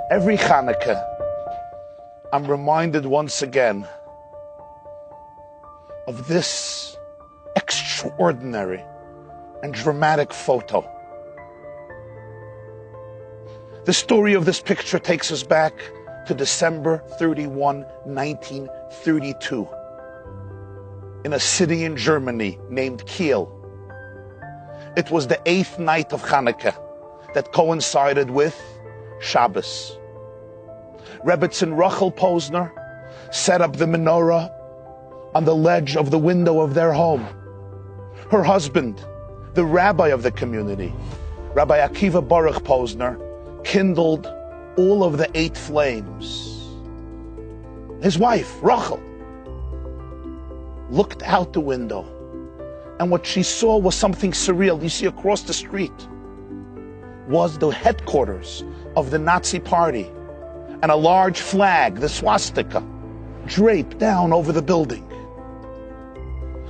Every Hanukkah, I'm reminded once again of this extraordinary and dramatic photo. The story of this picture takes us back to December 31, 1932, in a city in Germany named Kiel. It was the 8th night of Hanukkah that coincided with Shabbos. Rebbetzin Rachel Posner set up the menorah on the ledge of the window of their home. Her husband, the rabbi of the community, Rabbi Akiva Baruch Posner, kindled all of the 8 flames. His wife, Rachel, looked out the window, and what she saw was something surreal. You see, across the street was the headquarters of the Nazi party, and a large flag, the swastika, draped down over the building.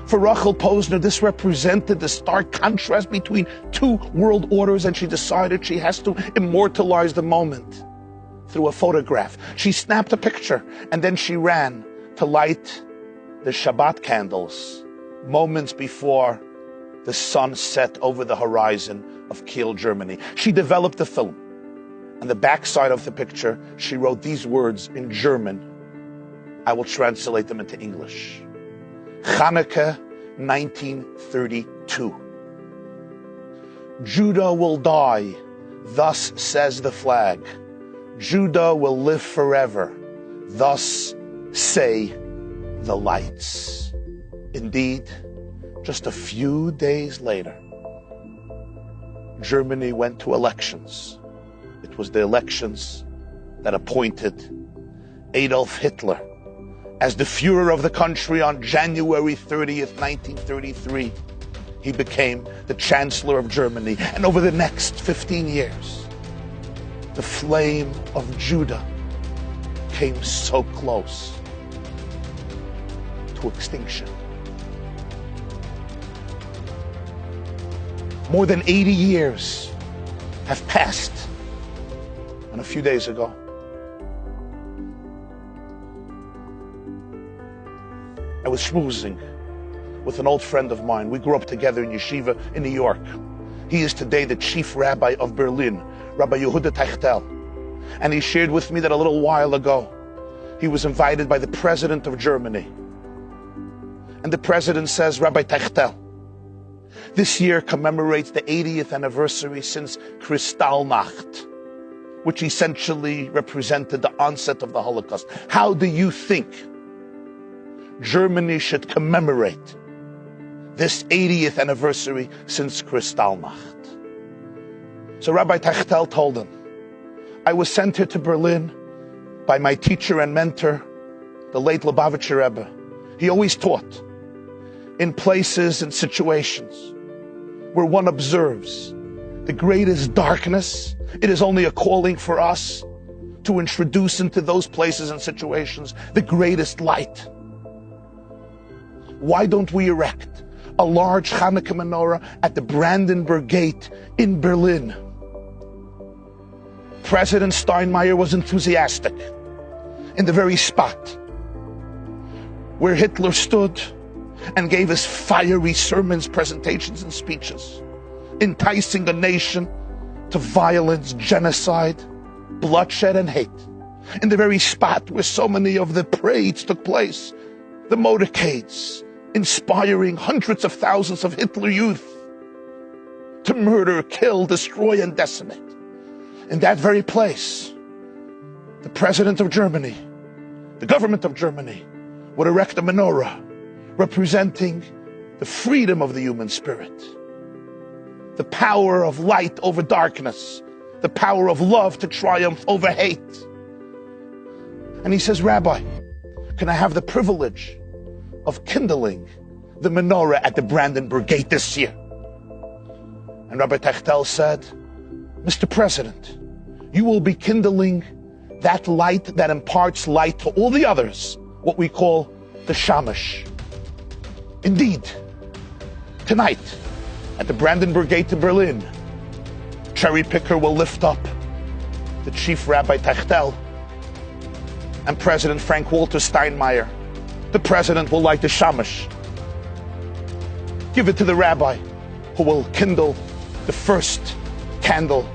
For Rachel Posner, this represented the stark contrast between 2 world orders, and she decided she has to immortalize the moment through a photograph. She snapped a picture, and then she ran to light the Shabbat candles moments before the sun set over the horizon of Kiel, Germany. She developed the film. On the backside of the picture, she wrote these words in German. I will translate them into English. Hanukkah 1932. Judah will die, thus says the flag. Judah will live forever, thus say the lights. Indeed, just a few days later, Germany went to elections. It was the elections that appointed Adolf Hitler as the Führer of the country on January 30th, 1933. He became the Chancellor of Germany. And over the next 15 years, the flame of Judah came so close to extinction. More than 80 years have passed. And a few days ago, I was schmoozing with an old friend of mine. We grew up together in yeshiva in New York. He is today the chief rabbi of Berlin, Rabbi Yehuda. And he shared with me that a little while ago, he was invited by the president of Germany. And the president says, Rabbi Techtel, this year commemorates the 80th anniversary since Kristallnacht, which essentially represented the onset of the Holocaust. How do you think Germany should commemorate this 80th anniversary since Kristallnacht? So Rabbi Techtel told him, I was sent here to Berlin by my teacher and mentor, the late Lubavitcher Rebbe. He always taught in places and situations where one observes the greatest darkness. It is only a calling for us to introduce into those places and situations the greatest light. Why don't we erect a large Hanukkah menorah at the Brandenburg Gate in Berlin? President Steinmeier was enthusiastic. In the very spot where Hitler stood and gave his fiery sermons, presentations, and speeches, enticing a nation to violence, genocide, bloodshed, and hate. In the very spot where so many of the parades took place, the motorcades, inspiring hundreds of thousands of Hitler youth to murder, kill, destroy, and decimate. In that very place, the president of Germany, the government of Germany, would erect a menorah representing the freedom of the human spirit, the power of light over darkness, the power of love to triumph over hate. And he says, Rabbi, can I have the privilege of kindling the menorah at the Brandenburg Gate this year? And Rabbi Techtel said, Mr. President, you will be kindling that light that imparts light to all the others, what we call the shamash. Indeed, tonight, at the Brandenburg Gate in Berlin, cherry picker will lift up the Chief Rabbi Techtel and President Frank Walter Steinmeier, the President will light the shamash. Give it to the Rabbi who will kindle the first candle.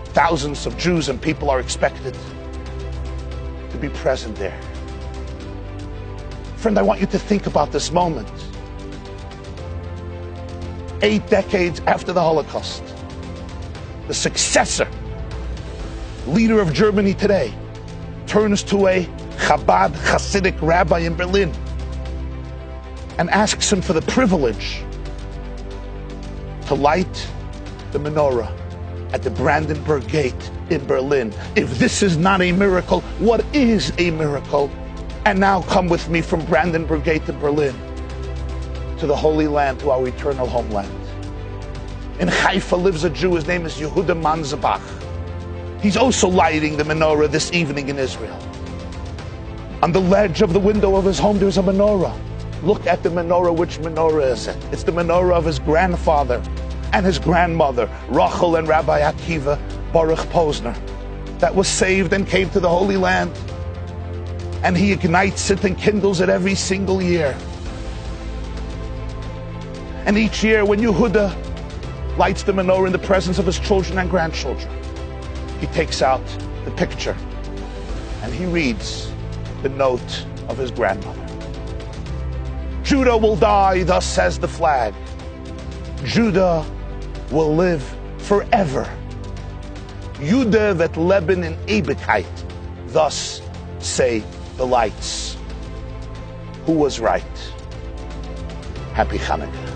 Thousands of Jews and people are expected to be present there. Friend, I want you to think about this moment. 8 decades after the Holocaust, the successor, leader of Germany today, turns to a Chabad Hasidic rabbi in Berlin and asks him for the privilege to light the menorah at the Brandenburg Gate in Berlin. If this is not a miracle, what is a miracle? And now come with me from Brandenburg Gate to Berlin, to the Holy Land, to our eternal homeland. In Haifa lives a Jew, his name is Yehuda Manzabach. He's also lighting the menorah this evening in Israel. On the ledge of the window of his home, there's a menorah. Look at the menorah. Which menorah is it? It's the menorah of his grandfather and his grandmother, Rachel and Rabbi Akiva Baruch Posner, that was saved and came to the Holy Land. And he ignites it and kindles it every single year. And each year when Yehuda lights the menorah in the presence of his children and grandchildren, he takes out the picture and he reads the note of his grandmother. Judah will die, thus says the flag. Judah will live forever. Judah vet leben in Ewigkeit, thus say the lights. Who was right? Happy Hanukkah.